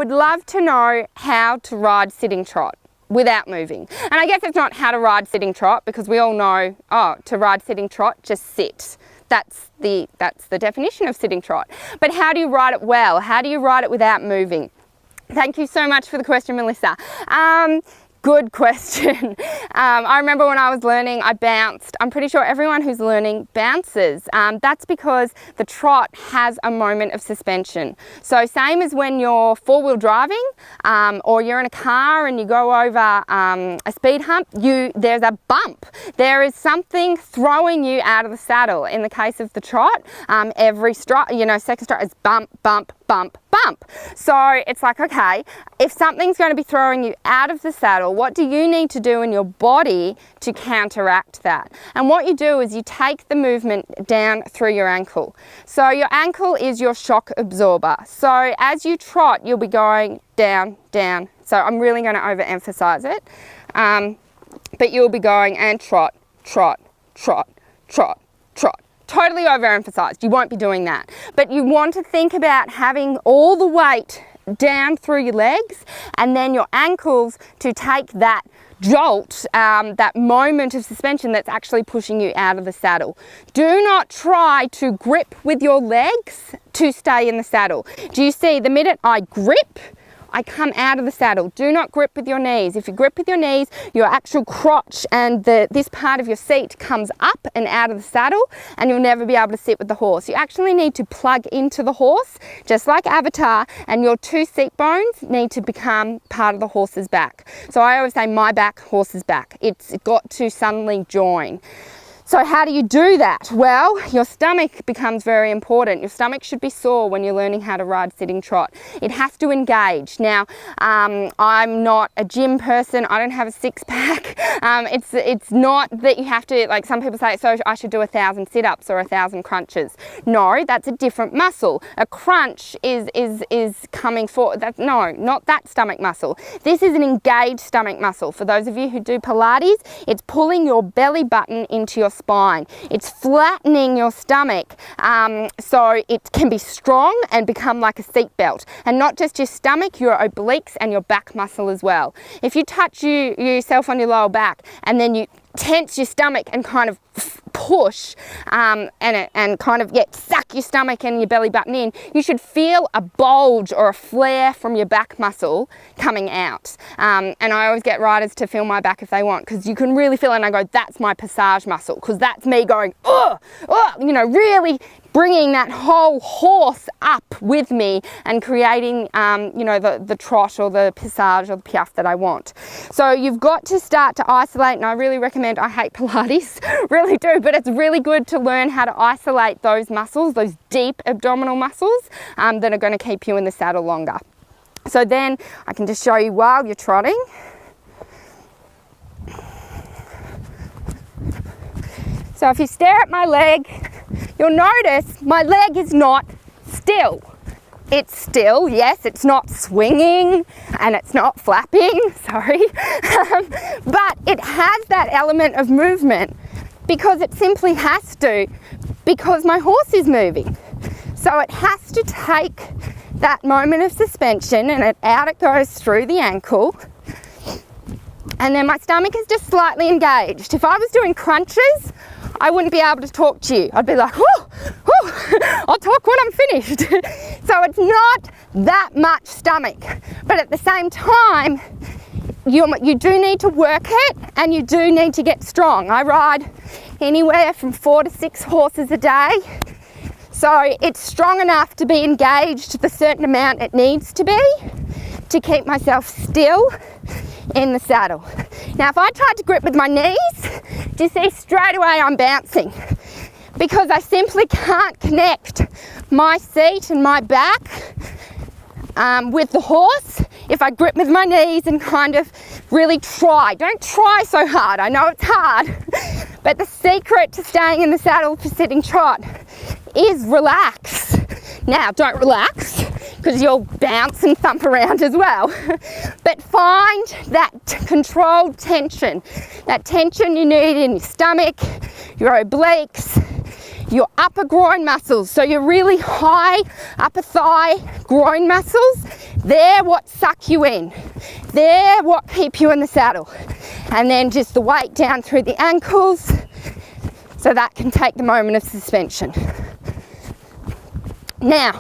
Would love to know how to ride sitting trot without moving. And I guess it's not how to ride sitting trot, because we all know, oh, to ride sitting trot, just sit. That's the definition of sitting trot. But how do you ride it well? How do you ride it without moving? Thank you so much for the question, Melissa. Good question. I remember when I was learning, I bounced. I'm pretty sure everyone who's learning bounces. That's because the trot has a moment of suspension. So same as when you're four-wheel driving or you're in a car and you go over a speed hump, there's a bump. There is something throwing you out of the saddle. In the case of the trot, every stride, second stride is bump, bump, bump, bump. So it's like, okay, if something's going to be throwing you out of the saddle, what do you need to do in your body to counteract that? And what you do is you take the movement down through your ankle. So your ankle is your shock absorber. So as you trot, you'll be going down, down. So I'm really going to overemphasize it. But you'll be going and trot, trot, trot, trot, trot. Totally overemphasized. You won't be doing that. But you want to think about having all the weight down through your legs and then your ankles to take that jolt, that moment of suspension that's actually pushing you out of the saddle. Do not try to grip with your legs to stay in the saddle. Do you see the minute I grip, I come out of the saddle. Do not grip with your knees. If you grip with your knees, your actual crotch and this part of your seat comes up and out of the saddle, and you'll never be able to sit with the horse. You actually need to plug into the horse, just like Avatar, and your two seat bones need to become part of the horse's back. So I always say my back, horse's back. It's got to suddenly join. So how do you do that? Well, your stomach becomes very important. Your stomach should be sore when you're learning how to ride sitting trot. It has to engage. Now, I'm not a gym person. I don't have a six-pack. It's not that you have to, like some people say, so I should do 1,000 sit-ups or 1,000 crunches. No, that's a different muscle. A crunch is coming forward. No, not that stomach muscle. This is an engaged stomach muscle. For those of you who do Pilates, it's pulling your belly button into your spine. It's flattening your stomach so it can be strong and become like a seat belt. And not just your stomach, your obliques and your back muscle as well. If you touch yourself on your lower back and then you tense your stomach and kind of push and kind of suck your stomach and your belly button in, you should feel a bulge or a flare from your back muscle coming out. And I always get riders to feel my back if they want, because you can really feel it, and I go, that's my passage muscle, because that's me going, really bringing that whole horse up with me and creating, the trot or the passage or the piaffe that I want. So you've got to start to isolate, and I really recommend, I hate Pilates, really do, but it's really good to learn how to isolate those muscles, those deep abdominal muscles that are going to keep you in the saddle longer. So then I can just show you while you're trotting. So if you stare at my leg, you'll notice my leg is not still. It's still, yes, it's not swinging and it's not flapping, sorry, but it has that element of movement because it simply has to, because my horse is moving. So it has to take that moment of suspension and out it goes through the ankle. And then my stomach is just slightly engaged. If I was doing crunches, I wouldn't be able to talk to you. I'd be like, I'll talk when I'm finished. So it's not that much stomach. But at the same time, you do need to work it and you do need to get strong. I ride anywhere from 4 to 6 horses a day. So it's strong enough to be engaged the certain amount it needs to be to keep myself still in the saddle. Now, if I tried to grip with my knees, do you see straight away I'm bouncing? Because I simply can't connect my seat and my back with the horse if I grip with my knees and kind of really try. Don't try so hard. I know it's hard, but the secret to staying in the saddle for sitting trot is relax. Now, don't relax because you'll bounce and thump around as well, but find that controlled tension, that tension you need in your stomach, your obliques, your upper groin muscles. So your really high upper thigh groin muscles, they're what suck you in. They're what keep you in the saddle. And then just the weight down through the ankles, so that can take the moment of suspension. Now,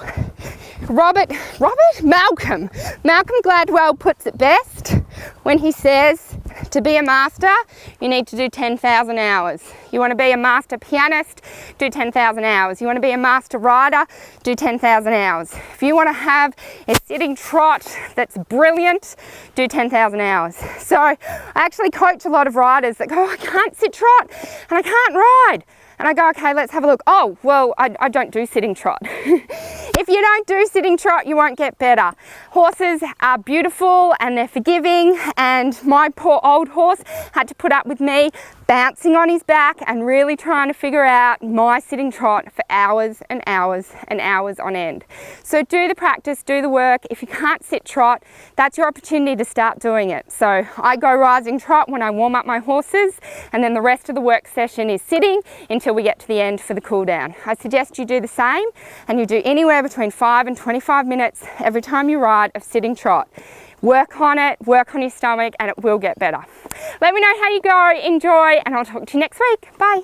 Malcolm Gladwell puts it best when he says, to be a master, you need to do 10,000 hours. You want to be a master pianist, do 10,000 hours. You want to be a master rider, do 10,000 hours. If you want to have a sitting trot that's brilliant, do 10,000 hours. So I actually coach a lot of riders that go, I can't sit trot and I can't ride. And I go, okay, let's have a look. Oh, well, I don't do sitting trot. If you don't do sitting trot, you won't get better. Horses are beautiful and they're forgiving, and my poor old horse had to put up with me bouncing on his back and really trying to figure out my sitting trot for hours and hours and hours on end. So do the practice, do the work. If you can't sit trot, that's your opportunity to start doing it. So I go rising trot when I warm up my horses, and then the rest of the work session is sitting until we get to the end for the cool down. I suggest you do the same, and you do anywhere between 5 and 25 minutes every time you ride of sitting trot. Work on it, work on your stomach, and it will get better. Let me know how you go, enjoy, and I'll talk to you next week. Bye.